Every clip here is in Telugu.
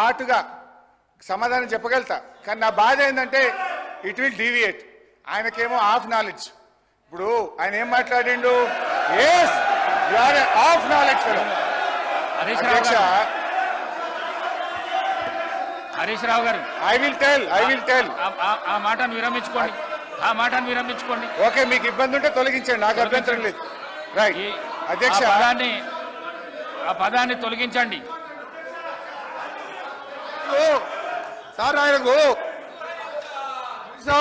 ఆటుగా సమాధానం చెప్పగలుగుతా. కానీ నా బాధ ఏంటంటే ఇట్ విల్ డీవియేట్. ఆయనకేమో హాఫ్ నాలెడ్జ్. ఇప్పుడు ఆయన ఏం మాట్లాడిండు? Yes you are half knowledge fellow. అధ్యక్ష హరీష్ రావు గారు, ఐ విల్ టెల్ ఆ మాటను విరమించుకోండి. ఓకే, మీకు ఇబ్బంది ఉంటే తొలగించండి, నాకు అభ్యంతరం లేదు. రైట్ అధ్యక్ష, ఆ పదాన్ని తొలగించండి. సార్ ఆయనకు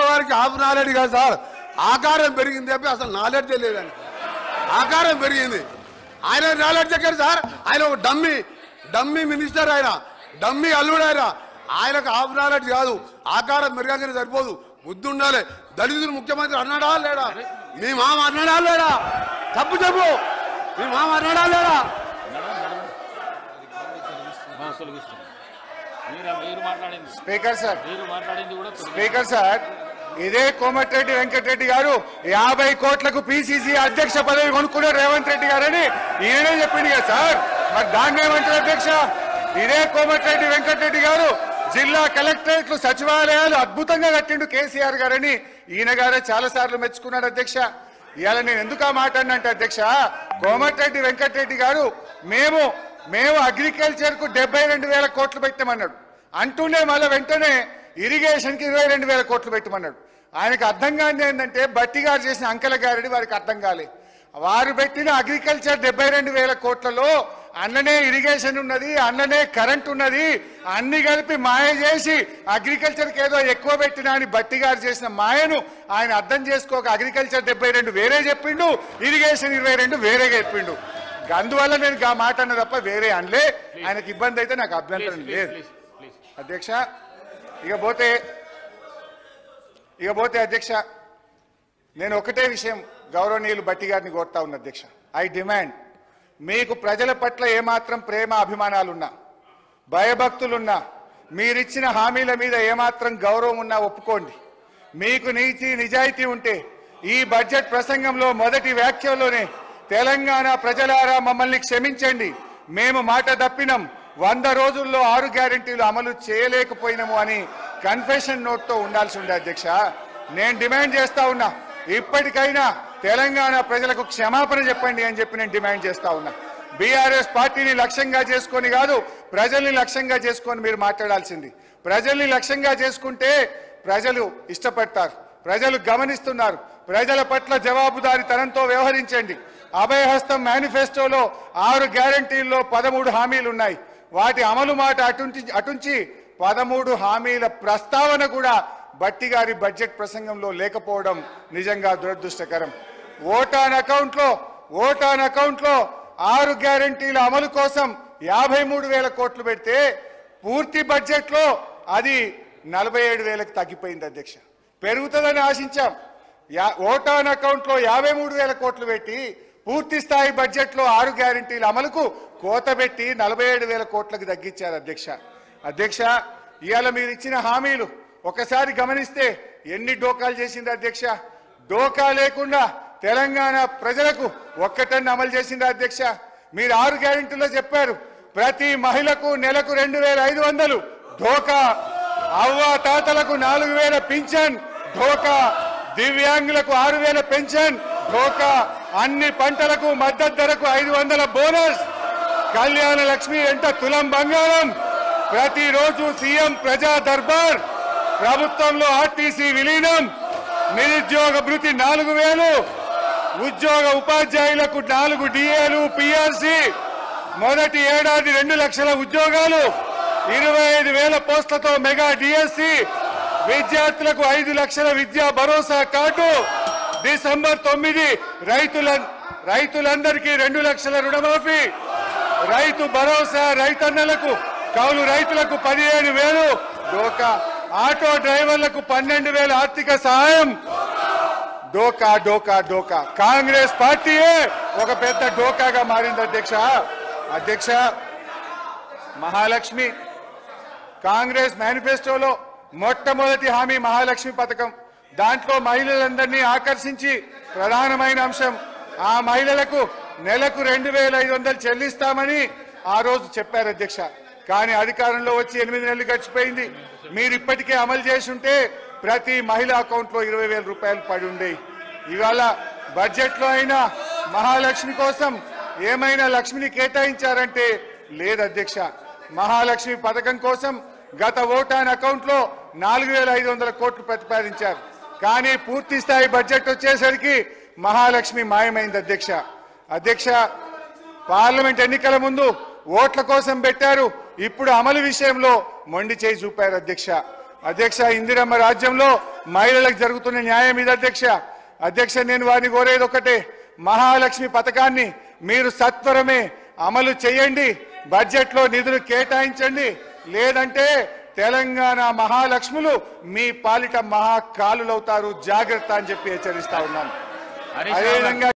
వారికి హాఫ్ నాలెడ్జ్ కాదు సార్, ఆకారం పెరిగింది చెప్పి అసలు నాలెడ్జ్ లేదని. ఆకారం పెరిగింది, ఆయన నాలెడ్జ్ ఎక్కడ సార్? ఆయన ఒక డమ్మీ మినిస్టర్, ఆయన డమ్మీ అల్లుడు. ఆయనకు హాఫ్ నాలెడ్జ్ కాదు, ఆకారం పెరగానే సరిపోదు, బుద్ధి ఉండాలి. దళితులు ముఖ్యమంత్రి అన్నాడా లేడా? మీ మామ అన్నాడా లేడా? తప్పు చెప్పు, మీ మామ అన్నాడా లేడా? స్పీకర్ సార్, ఇదే కోమటిరెడ్డి వెంకటరెడ్డి గారు 50 కోట్లకు పిసిసి అధ్యక్ష పదవి కొనుక్కున్నారు రేవంత్ రెడ్డి గారని ఈయనే చెప్పింది కదా సార్. మరి దాన్ని ఏమంటారు అధ్యక్ష? ఇదే కోమటిరెడ్డి వెంకటరెడ్డి గారు జిల్లా కలెక్టరేట్లు సచివాలయాలు అద్భుతంగా కట్టిండు కేసీఆర్ గారని ఈయన గారే చాలా సార్లు మెచ్చుకున్నాడు అధ్యక్ష. ఇవాళ నేను ఎందుకు ఆ మాట అన్నంటే అధ్యక్ష, కోమటిరెడ్డి వెంకటరెడ్డి గారు మేము అగ్రికల్చర్ కు 72,000 కోట్లు పెట్టమన్నాడు అంటూనే మళ్ళీ వెంటనే ఇరిగేషన్ కి 22,000 కోట్లు పెట్టమన్నాడు. ఆయనకు అర్థం కాని ఏంటంటే బట్టి గారు చేసిన అంకెల గారడి వారికి అర్థం కాలే. వారు పెట్టిన అగ్రికల్చర్ 72,000 కోట్లలో అన్ననే ఇరిగేషన్ ఉన్నది, అన్ననే కరెంట్ ఉన్నది, అన్ని కలిపి మాయ చేసి అగ్రికల్చర్కి ఏదో ఎక్కువ పెట్టినా అని బట్టి గారు చేసిన మాయను ఆయన అర్థం చేసుకోక అగ్రికల్చర్ 72 వేరే చెప్పిండు, ఇరిగేషన్ 22 వేరేగా చెప్పిండు. అందువల్ల నేను ఆ మాట అన్న తప్ప వేరే అనలే. ఆయనకి ఇబ్బంది అయితే నాకు అభ్యంతరం లేదు అధ్యక్ష. ఇక పోతే అధ్యక్ష, నేను ఒకటే విషయం గౌరవనీయులు బట్టి గారిని కోరుతా ఉన్నా అధ్యక్ష. ఐ డిమాండ్, మీకు ప్రజల పట్ల ఏమాత్రం ప్రేమ అభిమానాలున్నా, భయభక్తులున్నా, మీరిచ్చిన హామీల మీద ఏమాత్రం గౌరవం ఉన్నా ఒప్పుకోండి. మీకు నీతి నిజాయితీ ఉంటే ఈ బడ్జెట్ ప్రసంగంలో మొదటి వ్యాఖ్యలోనే తెలంగాణ ప్రజలారా మమ్మల్ని క్షమించండి, మేము మాట తప్పినాం, 100 రోజుల్లో 6 గ్యారెంటీలు అమలు చేయలేకపోయినాము అని కన్ఫెషన్ నోట్తో ఉండాల్సి ఉండే అధ్యక్ష. నేను డిమాండ్ చేస్తా ఉన్నా, ఇప్పటికైనా తెలంగాణ ప్రజలకు క్షమాపణ చెప్పండి అని చెప్పి నేను డిమాండ్ చేస్తా ఉన్నా. బీఆర్ఎస్ పార్టీని లక్ష్యంగా చేసుకొని కాదు, ప్రజల్ని లక్ష్యంగా చేసుకొని మీరు మాట్లాడాల్సింది. ప్రజల్ని లక్ష్యంగా చేసుకుంటే ప్రజలు ఇష్టపడతారు, ప్రజలు గమనిస్తున్నారు. ప్రజల పట్ల జవాబుదారీతనంతో వ్యవహరించండి. అభయహస్తం మేనిఫెస్టోలో 6 గ్యారంటీల్లో 13 హామీలు ఉన్నాయి. వాటి అమలు మాట అటుంచి 13 హామీల ప్రస్తావన కూడా బట్టి గారి బడ్జెట్ ప్రసంగంలో లేకపోవడం నిజంగా దురదృష్టకరం. ఓటాన్ అకౌంట్లో 6 గ్యారంటీల అమలు కోసం 53,000 కోట్లు పెడితే పూర్తి బడ్జెట్లో అది 47,000కు తగ్గిపోయింది అధ్యక్ష. పెరుగుతుందని ఆశించాం. ఓటాన్ అకౌంట్లో 53,000 కోట్లు పెట్టి పూర్తి స్థాయి బడ్జెట్లో 6 గ్యారంటీల అమలుకు కోత పెట్టి 47,000 కోట్లకు తగ్గించారు అధ్యక్ష. ఇవాళ మీరు ఇచ్చిన హామీలు ఒకసారి గమనిస్తే ఎన్ని డోకాలు చేసింది అధ్యక్ష. డోకా లేకుండా తెలంగాణ ప్రజలకు ఒక్కటన్ని అమలు చేసింది అధ్యక్ష. మీరు 6 గ్యారెంటీలో చెప్పారు, ప్రతి మహిళకు నెలకు 2,500 ఢోకా, అవ్వ తాతలకు 4,000 పింఛన్ ఢోకా, దివ్యాంగులకు 6,000 పెన్షన్ ఢోకా, అన్ని పంటలకు మద్దతు ధరకు 500 బోనస్, కళ్యాణ లక్ష్మి ఎంట తులం బంగారం, ప్రతిరోజు సీఎం ప్రజా దర్బార్, ప్రభుత్వంలో ఆర్టీసీ విలీనం, నిరుద్యోగ భృతి 4,000, ఉద్యోగ ఉపాధ్యాయులకు 4 డిఏలు పిఆర్సీ, మొదటి ఏడాది 2 లక్షల ఉద్యోగాలు, 25,000 పోస్టులతో మెగా డిఎస్సి, విద్యార్థులకు 5 లక్షల విద్యా భరోసా కార్డు, డిసెంబర్ 9 రైతులందరికీ 2 లక్షల రుణమాఫీ, రైతు భరోసా రైతన్నలకు, కౌలు రైతులకు 15,000 డోకా, ఆటో డ్రైవర్లకు 12,000 ఆర్థిక సహాయం. డోకా కాంగ్రెస్ పార్టీయే ఒక పెద్ద డోకాగా మారింది అధ్యక్ష. మహాలక్ష్మి, కాంగ్రెస్ మేనిఫెస్టోలో మొట్టమొదటి హామీ మహాలక్ష్మి పథకం. దాంట్లో మహిళలందరినీ ఆకర్షించి ప్రధానమైన అంశం, ఆ మహిళలకు నెలకు 2,500 చెల్లిస్తామని ఆ రోజు చెప్పారు అధ్యక్ష. కానీ అధికారంలో వచ్చి 8 నెలలు గడిచిపోయింది. మీరు ఇప్పటికే అమలు చేసి ఉంటే ప్రతి మహిళ అకౌంట్లో 20,000 రూపాయలు పడి ఉండేవి. ఇవాళ బడ్జెట్లో అయినా మహాలక్ష్మి కోసం ఏమైనా లక్ష్మిని కేటాయించారంటే లేదు అధ్యక్ష. మహాలక్ష్మి పథకం కోసం గత ఓటాన్ అకౌంట్లో 4,500 కోట్లు ప్రతిపాదించారు. కానీ పూర్తి స్థాయి బడ్జెట్ వచ్చేసరికి మహాలక్ష్మి మాయమైంది అధ్యక్ష. అధ్యక్ష, పార్లమెంట్ ఎన్నికల ముందు ఓట్ల కోసం పెట్టారు, ఇప్పుడు అమలు విషయంలో మొండి చేయి చూపారు అధ్యక్ష. అధ్యక్ష, ఇందిరమ్మ రాజ్యంలో మహిళలకు జరుగుతున్న న్యాయం ఇది అధ్యక్ష. అధ్యక్ష, నేను వారిని కోరేది ఒకటే, మహాలక్ష్మి పథకాన్ని మీరు సత్వరమే అమలు చేయండి, బడ్జెట్లో నిధులు కేటాయించండి. లేదంటే తెలంగాణ మహాలక్ష్ములు మీ పాలిట మహాకాలులవుతారు, జాగ్రత్త అని చెప్పి హెచ్చరిస్తా ఉన్నాను. హరీష్ రావు గారు. అదేవిధంగా